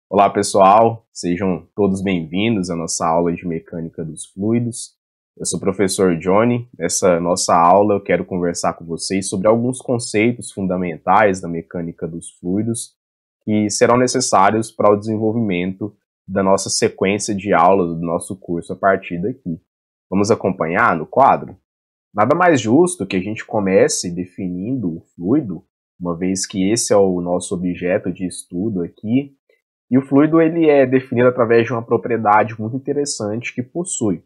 Olá pessoal, sejam todos bem-vindos à nossa aula de mecânica dos fluidos. Eu sou o professor Johnny. Nessa nossa aula eu quero conversar com vocês sobre alguns conceitos fundamentais da mecânica dos fluidos que serão necessários para o desenvolvimento da nossa sequência de aulas do nosso curso a partir daqui. Vamos acompanhar no quadro? Nada mais justo que a gente comece definindo o fluido, uma vez que esse é o nosso objeto de estudo aqui. E o fluido ele é definido através de uma propriedade muito interessante que possui.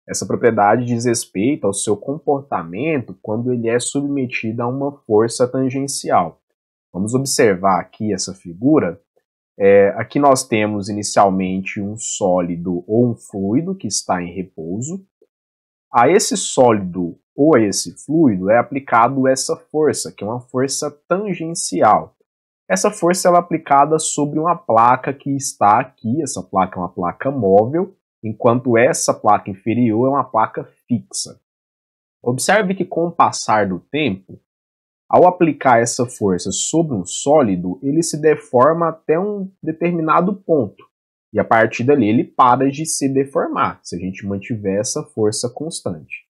Essa propriedade diz respeito ao seu comportamento quando ele é submetido a uma força tangencial. Vamos observar aqui essa figura. Aqui nós temos inicialmente um sólido ou um fluido que está em repouso. A esse sólido ou a esse fluido é aplicado essa força, que é uma força tangencial. Essa força ela é aplicada sobre uma placa que está aqui. Essa placa é uma placa móvel, enquanto essa placa inferior é uma placa fixa. Observe que com o passar do tempo, ao aplicar essa força sobre um sólido, ele se deforma até um determinado ponto. E a partir dali ele para de se deformar, se a gente mantiver essa força constante.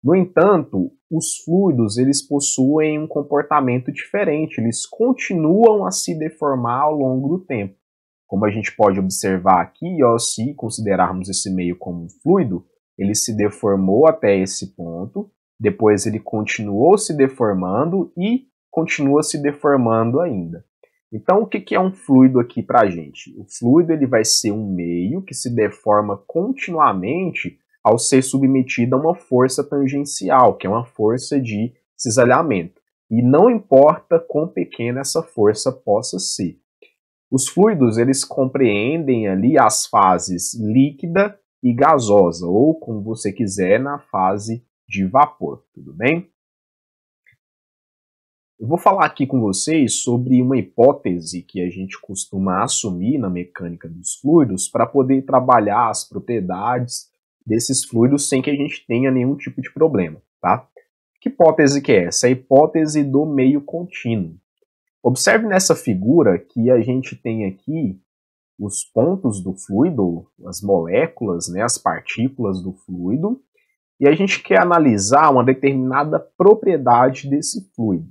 No entanto, os fluidos eles possuem um comportamento diferente, eles continuam a se deformar ao longo do tempo. Como a gente pode observar aqui, se considerarmos esse meio como um fluido, ele se deformou até esse ponto, depois ele continuou se deformando e continua se deformando ainda. Então, o que é um fluido aqui para a gente? O fluido ele vai ser um meio que se deforma continuamente ao ser submetido a uma força tangencial, que é uma força de cisalhamento. E não importa quão pequena essa força possa ser. Os fluidos, eles compreendem ali as fases líquida e gasosa, ou como você quiser, na fase de vapor, tudo bem? Eu vou falar aqui com vocês sobre uma hipótese que a gente costuma assumir na mecânica dos fluidos para poder trabalhar as propriedades desses fluidos sem que a gente tenha nenhum tipo de problema, tá? Que hipótese que é essa? É a hipótese do meio contínuo. Observe nessa figura que a gente tem aqui os pontos do fluido, as moléculas, né, as partículas do fluido, e a gente quer analisar uma determinada propriedade desse fluido.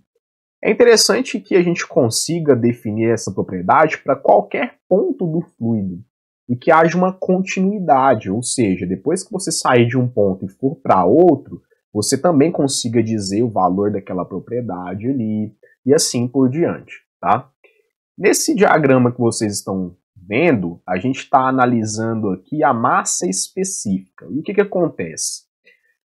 É interessante que a gente consiga definir essa propriedade para qualquer ponto do fluido e que haja uma continuidade, ou seja, depois que você sair de um ponto e for para outro, você também consiga dizer o valor daquela propriedade ali e assim por diante, tá? Nesse diagrama que vocês estão vendo, a gente está analisando aqui a massa específica. E o que acontece?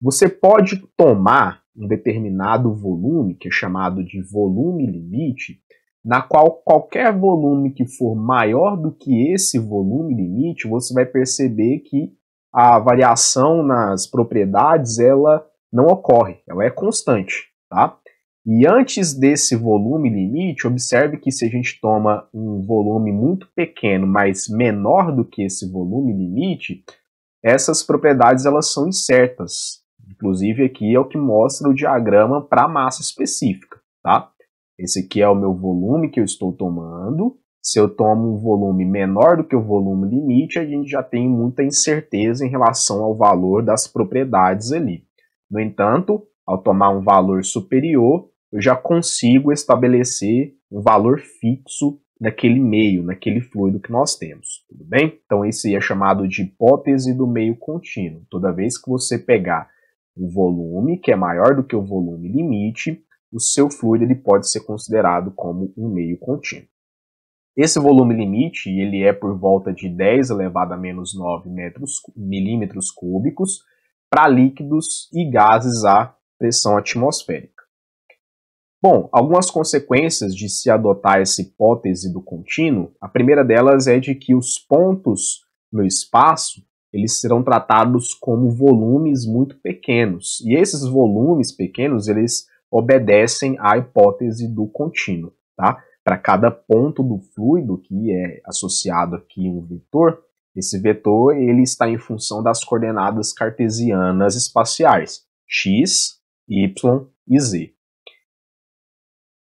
Você pode tomar um determinado volume, que é chamado de volume limite, na qual qualquer volume que for maior do que esse volume limite, você vai perceber que a variação nas propriedades ela não ocorre, ela é constante, tá? E antes desse volume limite, observe que se a gente toma um volume muito pequeno, mas menor do que esse volume limite, essas propriedades elas são incertas. Inclusive aqui é o que mostra o diagrama para a massa específica, tá? Esse aqui é o meu volume que eu estou tomando. Se eu tomo um volume menor do que o volume limite, a gente já tem muita incerteza em relação ao valor das propriedades ali. No entanto, ao tomar um valor superior, eu já consigo estabelecer um valor fixo naquele meio, naquele fluido que nós temos, tudo bem? Então esse é chamado de hipótese do meio contínuo. Toda vez que você pegar um volume que é maior do que o volume limite, o seu fluido ele pode ser considerado como um meio contínuo. Esse volume limite ele é por volta de 10 elevado a menos 9 milímetros cúbicos para líquidos e gases à pressão atmosférica. Bom, algumas consequências de se adotar essa hipótese do contínuo, a primeira delas é de que os pontos no espaço eles serão tratados como volumes muito pequenos. E esses volumes pequenos, eles obedecem à hipótese do contínuo, tá? Para cada ponto do fluido que é associado aqui um vetor, esse vetor ele está em função das coordenadas cartesianas espaciais, x, y e z.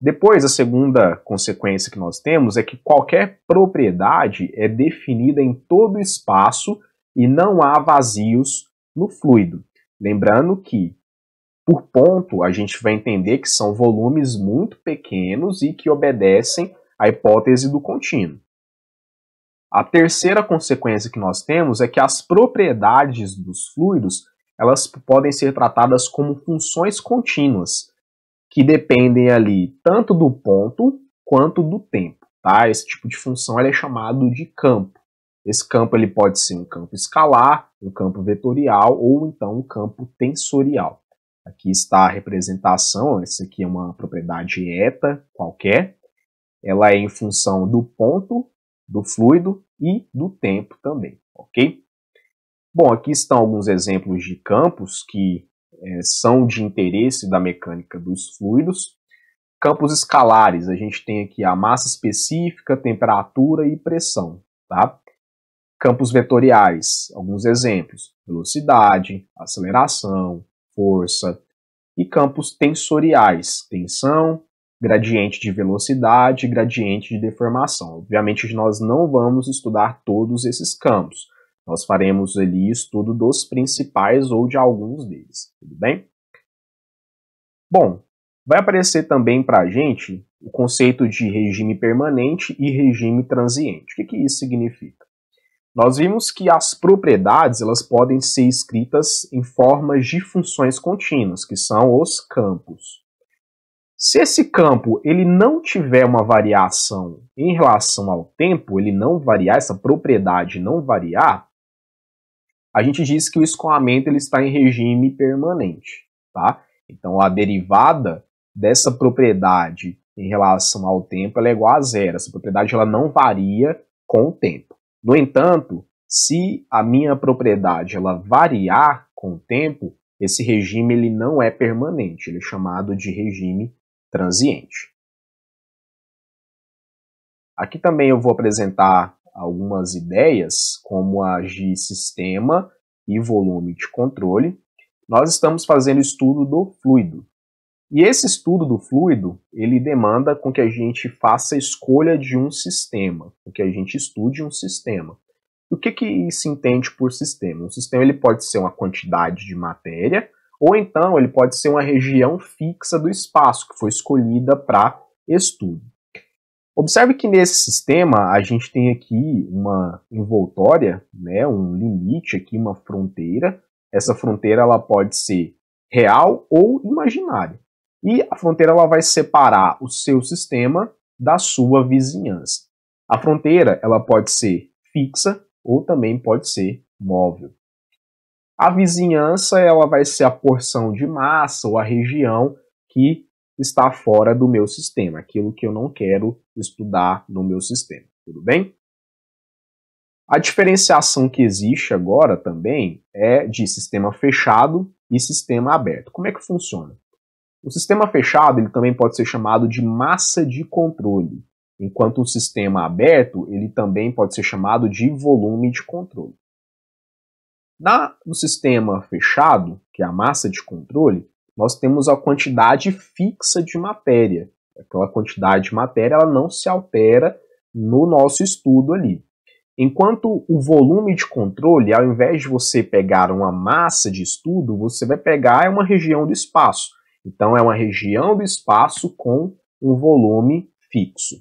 Depois, a segunda consequência que nós temos é que qualquer propriedade é definida em todo o espaço e não há vazios no fluido. Lembrando que, por ponto, a gente vai entender que são volumes muito pequenos e que obedecem à hipótese do contínuo. A terceira consequência que nós temos é que as propriedades dos fluidos elas podem ser tratadas como funções contínuas, que dependem ali tanto do ponto quanto do tempo. Tá? Esse tipo de função é chamado de campo. Esse campo ele pode ser um campo escalar, um campo vetorial ou então um campo tensorial. Aqui está a representação, essa aqui é uma propriedade eta qualquer. Ela é em função do ponto, do fluido e do tempo também, ok? Bom, aqui estão alguns exemplos de campos que são de interesse da mecânica dos fluidos. Campos escalares, a gente tem aqui a massa específica, temperatura e pressão, tá? Campos vetoriais, alguns exemplos, velocidade, aceleração, força. E campos tensoriais, tensão, gradiente de velocidade, gradiente de deformação. Obviamente, nós não vamos estudar todos esses campos. Nós faremos ali estudo dos principais ou de alguns deles, tudo bem? Bom, vai aparecer também para a gente o conceito de regime permanente e regime transiente. O que isso significa? Nós vimos que as propriedades elas podem ser escritas em formas de funções contínuas, que são os campos. Se esse campo ele não tiver uma variação em relação ao tempo, ele não variar, essa propriedade não variar, a gente diz que o escoamento ele está em regime permanente. Tá? Então, a derivada dessa propriedade em relação ao tempo ela é igual a zero. Essa propriedade ela não varia com o tempo. No entanto, se a minha propriedade ela variar com o tempo, esse regime ele não é permanente, ele é chamado de regime transiente. Aqui também eu vou apresentar algumas ideias, como as de sistema e volume de controle. Nós estamos fazendo estudo do fluido. E esse estudo do fluido, ele demanda com que a gente faça a escolha de um sistema, com que a gente estude um sistema. O que se entende por sistema? Um sistema ele pode ser uma quantidade de matéria, ou então ele pode ser uma região fixa do espaço, que foi escolhida para estudo. Observe que nesse sistema a gente tem aqui uma envoltória, né, um limite aqui, uma fronteira. Essa fronteira ela pode ser real ou imaginária. E a fronteira ela vai separar o seu sistema da sua vizinhança. A fronteira ela pode ser fixa ou também pode ser móvel. A vizinhança ela vai ser a porção de massa ou a região que está fora do meu sistema, aquilo que eu não quero estudar no meu sistema, tudo bem? A diferenciação que existe agora também é de sistema fechado e sistema aberto. Como é que funciona? O sistema fechado ele também pode ser chamado de massa de controle, enquanto o sistema aberto ele também pode ser chamado de volume de controle. No sistema fechado, que é a massa de controle, nós temos a quantidade fixa de matéria. Aquela quantidade de matéria ela não se altera no nosso estudo ali. Enquanto o volume de controle, ao invés de você pegar uma massa de estudo, você vai pegar uma região do espaço. Então, é uma região do espaço com um volume fixo.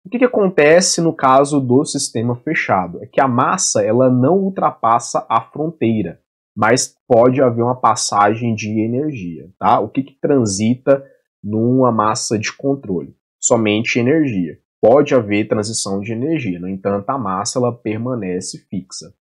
O que acontece no caso do sistema fechado? É que a massa ela não ultrapassa a fronteira, mas pode haver uma passagem de energia. Tá? O que transita numa massa de controle? Somente energia. Pode haver transição de energia, no entanto, a massa ela permanece fixa.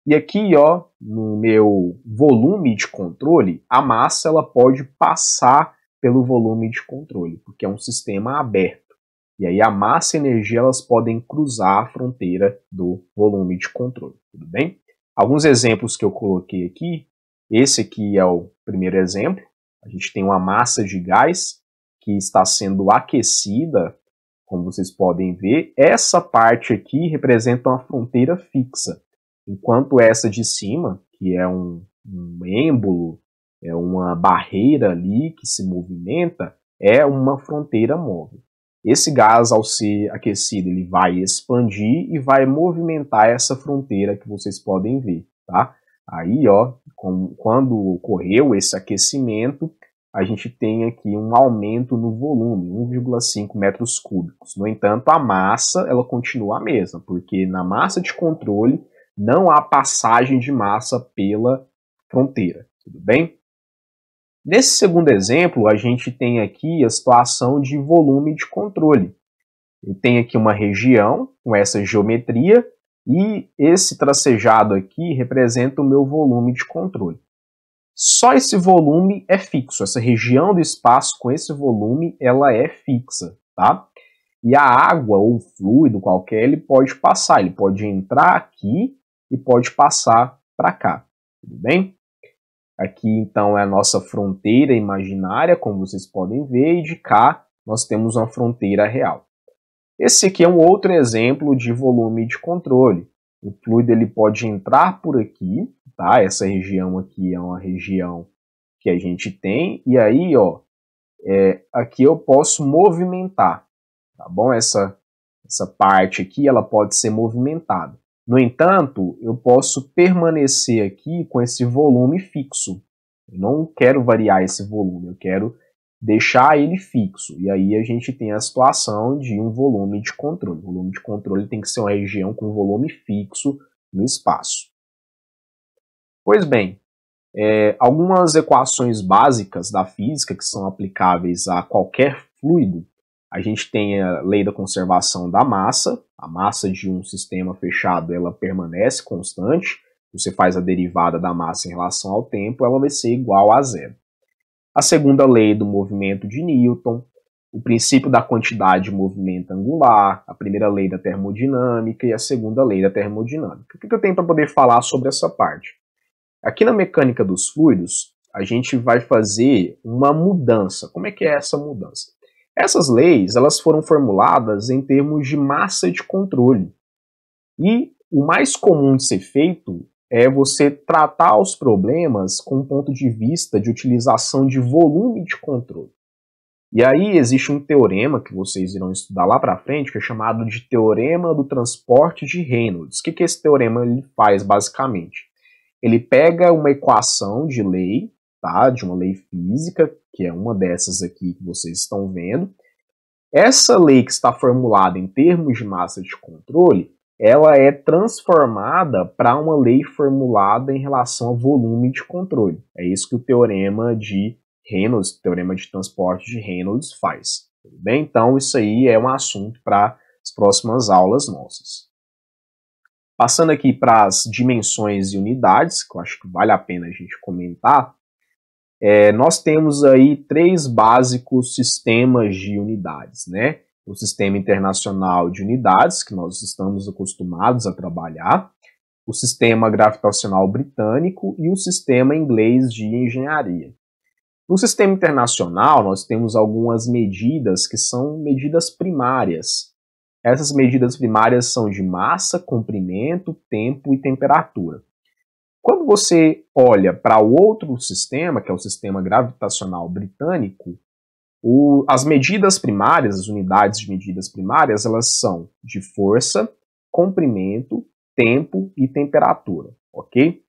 E aqui, ó, no meu volume de controle, a massa ela pode passar pelo volume de controle, porque é um sistema aberto. E aí a massa e a energia elas podem cruzar a fronteira do volume de controle, tudo bem? Alguns exemplos que eu coloquei aqui, esse aqui é o primeiro exemplo. A gente tem uma massa de gás que está sendo aquecida, como vocês podem ver. Essa parte aqui representa uma fronteira fixa. Enquanto essa de cima, que é um êmbolo, é uma barreira ali que se movimenta, é uma fronteira móvel. Esse gás, ao ser aquecido, ele vai expandir e vai movimentar essa fronteira que vocês podem ver, tá? Aí, ó, quando ocorreu esse aquecimento, a gente tem aqui um aumento no volume, 1,5 metros cúbicos. No entanto, a massa, ela continua a mesma, porque na massa de controle não há passagem de massa pela fronteira, tudo bem? Nesse segundo exemplo, a gente tem aqui a situação de volume de controle. Eu tenho aqui uma região com essa geometria e esse tracejado aqui representa o meu volume de controle. Só esse volume é fixo, essa região do espaço com esse volume, ela é fixa, tá? E a água ou fluido qualquer, ele pode passar, ele pode entrar aqui e pode passar para cá, tudo bem? Aqui, então, é a nossa fronteira imaginária, como vocês podem ver, e de cá nós temos uma fronteira real. Esse aqui é um outro exemplo de volume de controle. O fluido ele pode entrar por aqui, tá? Essa região aqui é uma região que a gente tem, e aí, ó, aqui eu posso movimentar, tá bom? Essa parte aqui, ela pode ser movimentada. No entanto, eu posso permanecer aqui com esse volume fixo. Eu não quero variar esse volume, eu quero deixar ele fixo. E aí a gente tem a situação de um volume de controle. O volume de controle tem que ser uma região com volume fixo no espaço. Pois bem, algumas equações básicas da física que são aplicáveis a qualquer fluido. A gente tem a lei da conservação da massa. A massa de um sistema fechado ela permanece constante. Você faz a derivada da massa em relação ao tempo, ela vai ser igual a zero. A segunda lei do movimento de Newton, o princípio da quantidade de movimento angular, a primeira lei da termodinâmica e a segunda lei da termodinâmica. O que eu tenho para poder falar sobre essa parte? Aqui na mecânica dos fluidos, a gente vai fazer uma mudança. Como é que é essa mudança? Essas leis elas foram formuladas em termos de massa de controle. E o mais comum de ser feito é você tratar os problemas com um ponto de vista de utilização de volume de controle. E aí existe um teorema que vocês irão estudar lá para frente, que é chamado de Teorema do Transporte de Reynolds. O que esse teorema ele faz basicamente? Ele pega uma equação de lei, tá, de uma lei física, que é uma dessas aqui que vocês estão vendo. Essa lei que está formulada em termos de massa de controle, ela é transformada para uma lei formulada em relação ao volume de controle. É isso que o teorema de Reynolds, o teorema de transporte de Reynolds faz. Tudo bem? Então isso aí é um assunto para as próximas aulas nossas. Passando aqui para as dimensões e unidades, que eu acho que vale a pena a gente comentar, nós temos aí três básicos sistemas de unidades, né? O Sistema Internacional de Unidades, que nós estamos acostumados a trabalhar, o Sistema Gravitacional Britânico e o Sistema Inglês de Engenharia. No Sistema Internacional, nós temos algumas medidas que são medidas primárias. Essas medidas primárias são de massa, comprimento, tempo e temperatura. Quando você olha para o outro sistema, que é o Sistema Gravitacional Britânico, as medidas primárias, as unidades de medidas primárias, elas são de força, comprimento, tempo e temperatura, ok?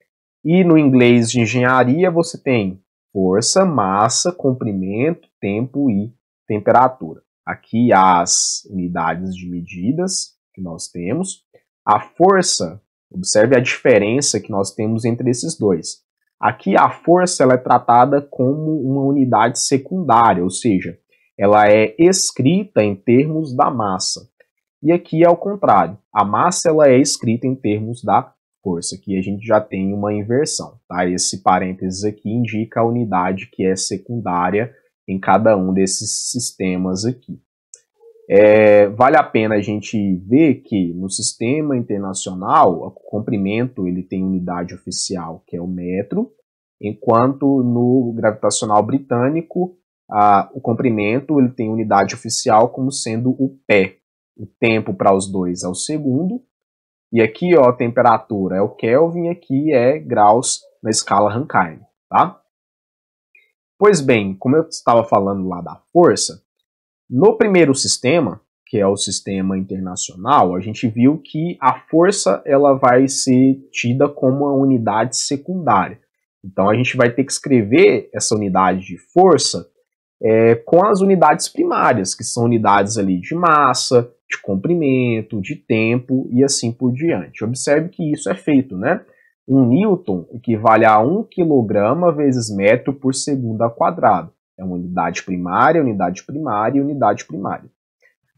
E no inglês de engenharia você tem força, massa, comprimento, tempo e temperatura. Aqui as unidades de medidas que nós temos. A força, observe a diferença que nós temos entre esses dois. Aqui a força ela é tratada como uma unidade secundária, ou seja, ela é escrita em termos da massa. E aqui é ao contrário, a massa ela é escrita em termos da força. Aqui a gente já tem uma inversão. Tá? Esse parênteses aqui indica a unidade que é secundária em cada um desses sistemas aqui. Vale a pena a gente ver que no sistema internacional, o comprimento ele tem unidade oficial, que é o metro, enquanto no gravitacional britânico, o comprimento ele tem unidade oficial como sendo o pé. O tempo para os dois é o segundo, e aqui ó, a temperatura é o Kelvin, e aqui é graus na escala Rankine. Tá? Pois bem, como eu estava falando lá da força, no primeiro sistema, que é o sistema internacional, a gente viu que a força ela vai ser tida como uma unidade secundária. Então a gente vai ter que escrever essa unidade de força com as unidades primárias, que são unidades ali de massa, de comprimento, de tempo e assim por diante. Observe que isso é feito, né? 1 newton equivale a 1 kg vezes metro por segundo ao quadrado. É uma unidade primária, unidade primária e unidade primária.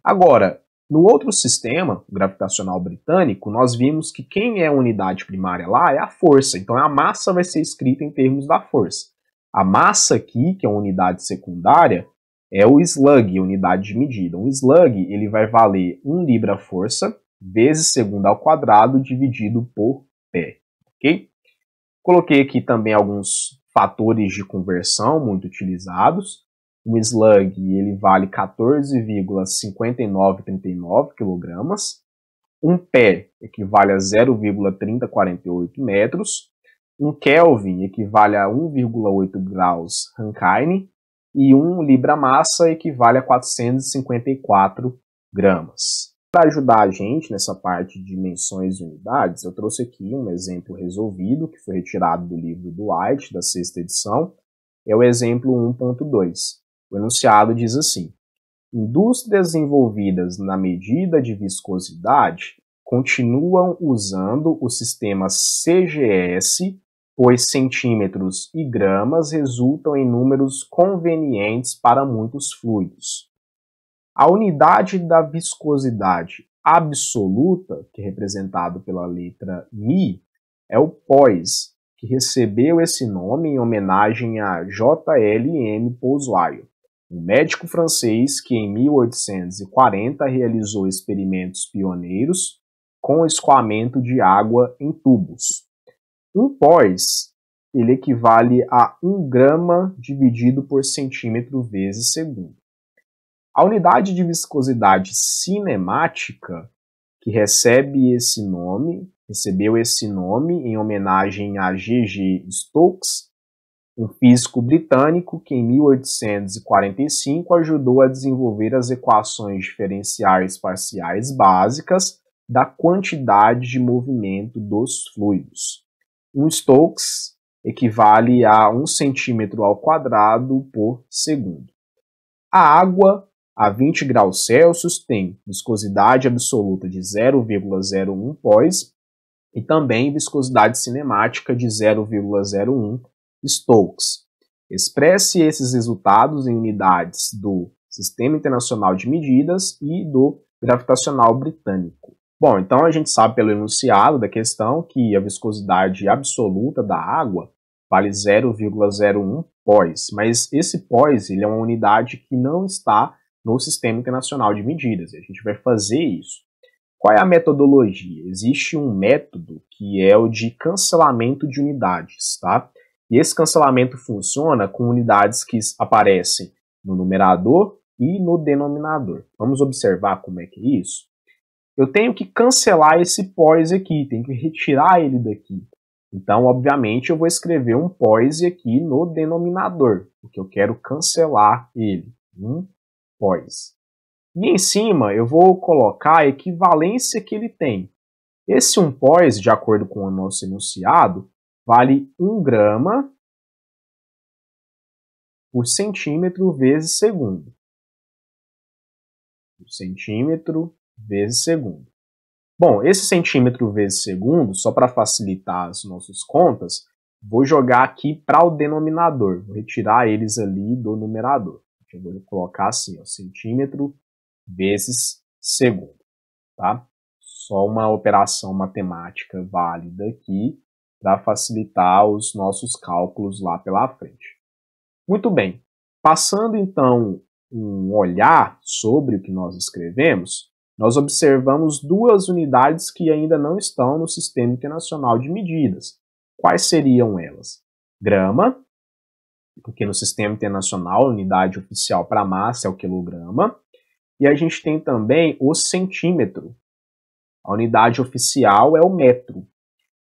Agora, no outro sistema gravitacional britânico, nós vimos que quem é a unidade primária lá é a força. Então a massa vai ser escrita em termos da força. A massa aqui, que é uma unidade secundária, é o slug, unidade de medida. Um slug ele vai valer 1 libra-força vezes segundo ao quadrado dividido por pé. Ok? Coloquei aqui também alguns fatores de conversão muito utilizados. Um slug ele vale 14,5939 kg. Um pé equivale a 0,3048 metros. Um Kelvin equivale a 1,8 graus Rankine. E 1 libra-massa equivale a 454 gramas. Para ajudar a gente nessa parte de dimensões e unidades, eu trouxe aqui um exemplo resolvido, que foi retirado do livro do White, da 6ª edição. É o exemplo 1.2. O enunciado diz assim: indústrias envolvidas na medida de viscosidade continuam usando o sistema CGS, pois centímetros e gramas resultam em números convenientes para muitos fluidos. A unidade da viscosidade absoluta, que é representado pela letra μ, é o poise, que recebeu esse nome em homenagem a J.L.M. Poiseuille, um médico francês que em 1840 realizou experimentos pioneiros com escoamento de água em tubos. Um poise ele equivale a 1 grama dividido por centímetro vezes segundo. A unidade de viscosidade cinemática, que recebeu esse nome em homenagem a G.G. Stokes, um físico britânico que em 1845 ajudou a desenvolver as equações diferenciais parciais básicas da quantidade de movimento dos fluidos. Um Stokes equivale a 1 centímetro ao quadrado por segundo. A água a 20 graus Celsius tem viscosidade absoluta de 0,01 poise e também viscosidade cinemática de 0,01 Stokes. Expresse esses resultados em unidades do Sistema Internacional de Medidas e do Gravitacional Britânico. Bom, então a gente sabe pelo enunciado da questão que a viscosidade absoluta da água vale 0,01 poise, mas esse poise ele é uma unidade que não está no Sistema Internacional de Medidas, e a gente vai fazer isso. Qual é a metodologia? Existe um método que é o de cancelamento de unidades, tá? E esse cancelamento funciona com unidades que aparecem no numerador e no denominador. Vamos observar como é que é isso? Eu tenho que cancelar esse poise aqui, tenho que retirar ele daqui. Então, obviamente, eu vou escrever um poise aqui no denominador, porque eu quero cancelar ele. Poise. E em cima eu vou colocar a equivalência que ele tem. Esse 1 poise, de acordo com o nosso enunciado, vale 1 grama por centímetro vezes segundo. Centímetro vezes segundo. Bom, esse centímetro vezes segundo, só para facilitar as nossas contas, vou jogar aqui para o denominador. Vou retirar eles ali do numerador. Eu vou colocar assim, ó, centímetro vezes segundo, tá? Só uma operação matemática válida aqui para facilitar os nossos cálculos lá pela frente. Muito bem. Passando então um olhar sobre o que nós escrevemos, nós observamos 2 unidades que ainda não estão no Sistema Internacional de Medidas. Quais seriam elas? Grama, porque no Sistema Internacional a unidade oficial para massa é o quilograma, e a gente tem também o centímetro. A unidade oficial é o metro.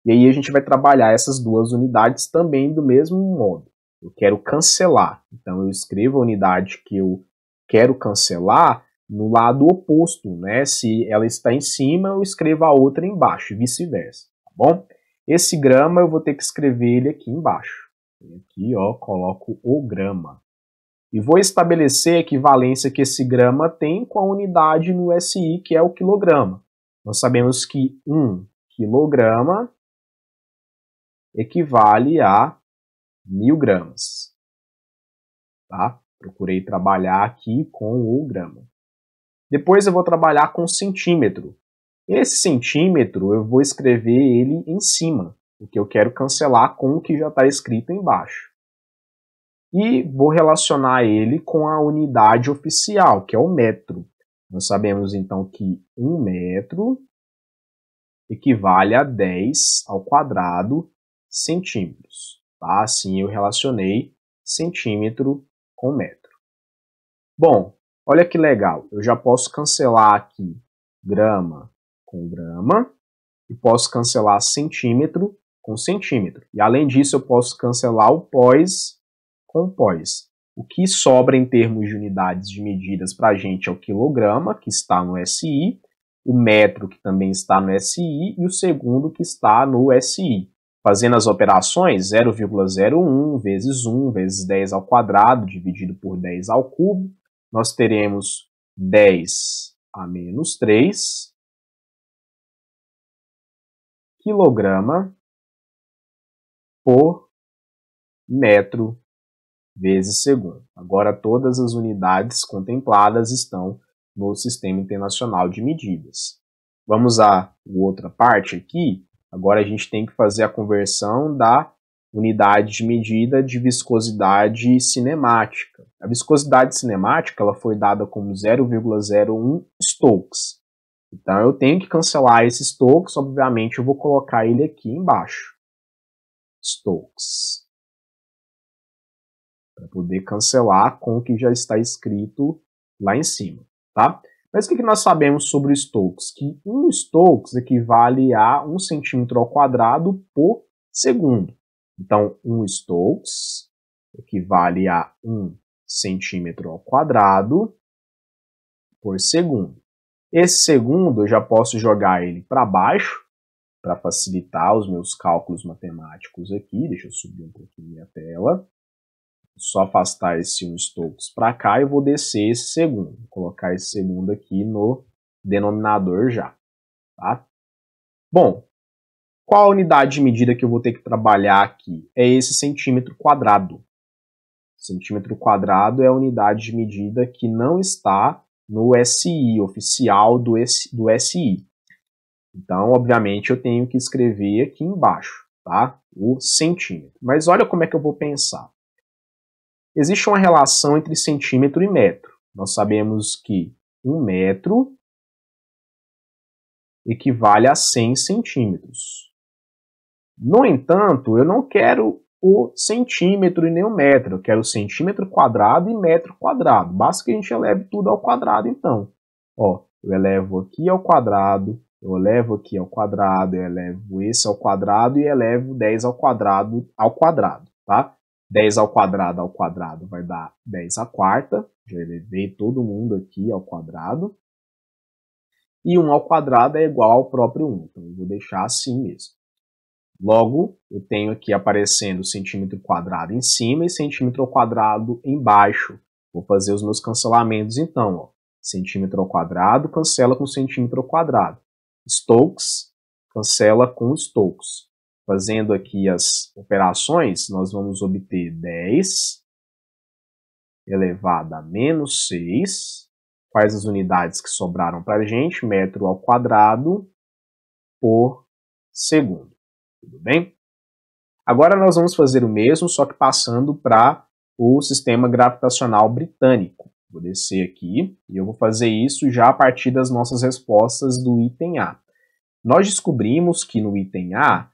E aí a gente vai trabalhar essas 2 unidades também do mesmo modo. Eu quero cancelar. Então, eu escrevo a unidade que eu quero cancelar no lado oposto, né? Se ela está em cima, eu escrevo a outra embaixo, e vice-versa, tá bom? Esse grama eu vou ter que escrever ele aqui embaixo. Aqui, ó, coloco o grama. E vou estabelecer a equivalência que esse grama tem com a unidade no SI, que é o quilograma. Nós sabemos que 1 quilograma equivale a 1000 gramas. Tá? Procurei trabalhar aqui com o grama. Depois eu vou trabalhar com centímetro. Esse centímetro eu vou escrever ele em cima, porque eu quero cancelar com o que já está escrito embaixo. E vou relacionar ele com a unidade oficial, que é o metro. Nós sabemos então que 1 metro equivale a 10 ao quadrado centímetros. Tá? Assim eu relacionei centímetro com metro. Bom, olha que legal. Eu já posso cancelar aqui grama com grama e posso cancelar centímetro com centímetro. E além disso eu posso cancelar o pós com pós. O que sobra em termos de unidades de medidas para a gente é o quilograma, que está no SI, o metro, que também está no SI, e o segundo, que está no SI. Fazendo as operações, 0,01 vezes 1 vezes 10 ao quadrado, dividido por 10 ao cubo, nós teremos 10 a menos 3 quilograma por metro vezes segundo. Agora todas as unidades contempladas estão no Sistema Internacional de Medidas. Vamos à outra parte aqui. Agora a gente tem que fazer a conversão da unidade de medida de viscosidade cinemática. A viscosidade cinemática ela foi dada como 0,01 Stokes. Então eu tenho que cancelar esse Stokes, obviamente eu vou colocar ele aqui embaixo. Stokes. Para poder cancelar com o que já está escrito lá em cima, tá? Mas o que nós sabemos sobre o Stokes? Que 1 Stokes equivale a 1 centímetro ao quadrado por segundo. Então, 1 Stokes equivale a 1 centímetro ao quadrado por segundo. Esse segundo eu já posso jogar ele para baixo, para facilitar os meus cálculos matemáticos aqui. Deixa eu subir um pouquinho minha tela. Só afastar esse 1 Stokes para cá e vou descer esse segundo. Vou colocar esse segundo aqui no denominador já. Tá? Bom, qual a unidade de medida que eu vou ter que trabalhar aqui? É esse centímetro quadrado. Centímetro quadrado é a unidade de medida que não está no SI, oficial do SI. Então, obviamente, eu tenho que escrever aqui embaixo, tá? O centímetro. Mas olha como é que eu vou pensar. Existe uma relação entre centímetro e metro. Nós sabemos que 1 metro equivale a 100 centímetros. No entanto, eu não quero o centímetro e nem o metro. Eu quero centímetro quadrado e metro quadrado. Basta que a gente eleve tudo ao quadrado, então. Ó, eu elevo aqui ao quadrado, eu elevo aqui ao quadrado, eu elevo esse ao quadrado e elevo 10 ao quadrado, tá? 10 ao quadrado vai dar 10 à quarta. Já elevei todo mundo aqui ao quadrado. E 1 ao quadrado é igual ao próprio 1. Então, eu vou deixar assim mesmo. Logo, eu tenho aqui aparecendo centímetro quadrado em cima e centímetro ao quadrado embaixo. Vou fazer os meus cancelamentos então. Ó. Centímetro ao quadrado cancela com centímetro ao quadrado. Stokes cancela com Stokes. Fazendo aqui as operações, nós vamos obter 10 elevado a menos 6. Quais as unidades que sobraram para a gente? Metro ao quadrado por segundo. Tudo bem? Agora nós vamos fazer o mesmo, só que passando para o sistema gravitacional britânico. Vou descer aqui e eu vou fazer isso já a partir das nossas respostas do item A. Nós descobrimos que no item A,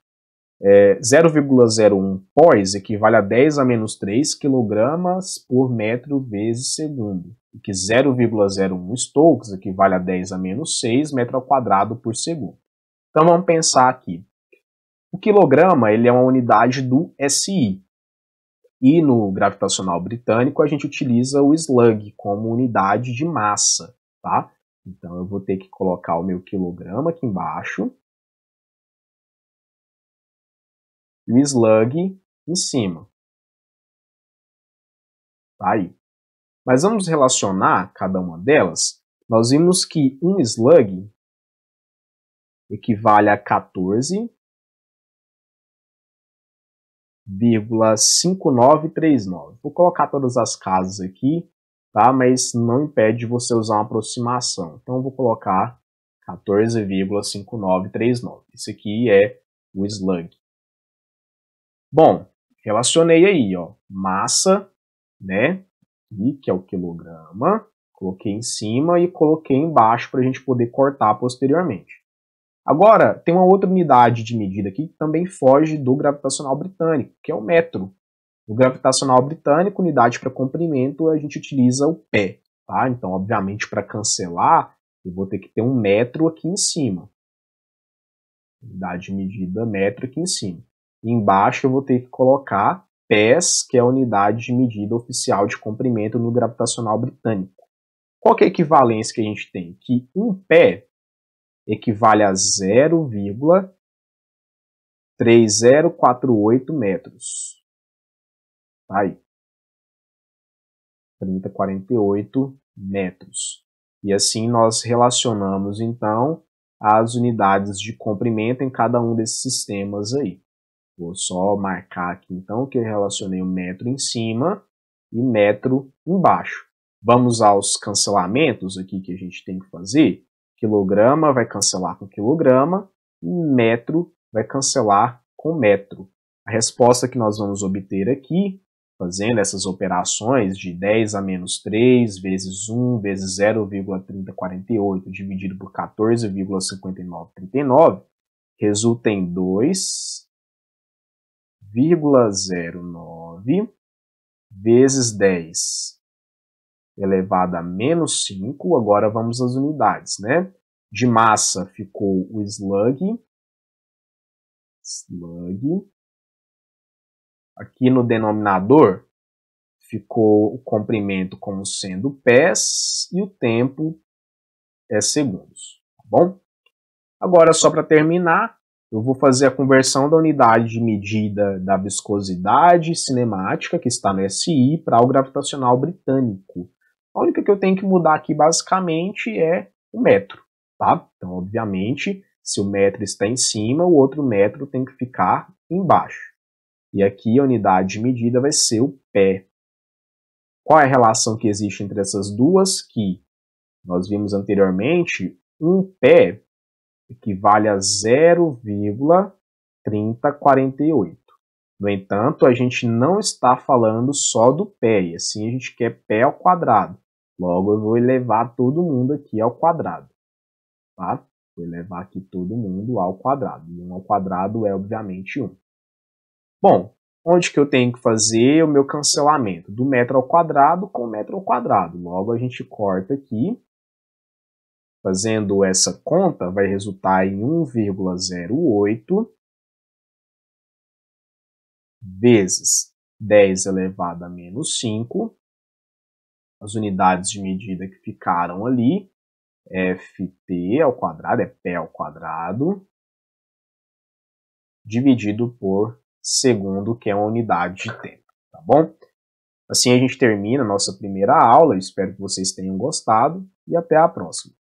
0,01 pós equivale a 10 a menos 3 kg por metro vezes segundo. E que 0,01 Stokes equivale a 10 a menos 6 metro ao quadrado por segundo. Então vamos pensar aqui. O quilograma ele é uma unidade do SI. E no gravitacional britânico a gente utiliza o slug como unidade de massa, tá? Então eu vou ter que colocar o meu quilograma aqui embaixo e o slug em cima. Tá aí. Mas vamos relacionar cada uma delas. Nós vimos que um slug equivale a 14,5939. Vou colocar todas as casas aqui, tá? Mas não impede de você usar uma aproximação. Então, eu vou colocar 14,5939. Isso aqui é o slug. Bom, relacionei aí, ó, massa, né? E que é o quilograma. Coloquei em cima e coloquei embaixo para a gente poder cortar posteriormente. Agora, tem uma outra unidade de medida aqui que também foge do gravitacional britânico, que é o metro. No gravitacional britânico, unidade para comprimento, a gente utiliza o pé. Tá? Então, obviamente, para cancelar, eu vou ter que ter um metro aqui em cima. Unidade de medida metro aqui em cima. E embaixo eu vou ter que colocar pés, que é a unidade de medida oficial de comprimento no gravitacional britânico. Qual que é a equivalência que a gente tem? Que um pé equivale a 0,3048 metros. Tá aí. 3048 metros. E assim nós relacionamos, então, as unidades de comprimento em cada um desses sistemas aí. Vou só marcar aqui, então, que eu relacionei o metro em cima e metro embaixo. Vamos aos cancelamentos aqui que a gente tem que fazer. Quilograma vai cancelar com quilograma e metro vai cancelar com metro. A resposta que nós vamos obter aqui, fazendo essas operações de 10 a menos 3 vezes 1 vezes 0,3048 dividido por 14,5939, resulta em 2,09 vezes 10 elevado a menos 5, agora vamos às unidades, né? De massa ficou o slug. Aqui no denominador ficou o comprimento como sendo pés e o tempo é segundos, tá bom? Agora, só para terminar, eu vou fazer a conversão da unidade de medida da viscosidade cinemática, que está no SI, para o gravitacional britânico. A única que eu tenho que mudar aqui, basicamente, é o metro, tá? Então, obviamente, se o metro está em cima, o outro metro tem que ficar embaixo. E aqui a unidade de medida vai ser o pé. Qual é a relação que existe entre essas duas? Que nós vimos anteriormente, um pé equivale a 0,3048. No entanto, a gente não está falando só do pé, e assim a gente quer pé ao quadrado. Logo, eu vou elevar todo mundo aqui ao quadrado. Tá? Vou elevar aqui todo mundo ao quadrado. E 1 ao quadrado é, obviamente, 1. Bom, onde que eu tenho que fazer o meu cancelamento? Do metro ao quadrado com o metro ao quadrado. Logo, a gente corta aqui. Fazendo essa conta, vai resultar em 1,08 vezes 10 elevado a menos 5. As unidades de medida que ficaram ali, ft ao quadrado, é pé ao quadrado, dividido por segundo, que é uma unidade de tempo, tá bom? Assim a gente termina a nossa primeira aula, eu espero que vocês tenham gostado e até a próxima.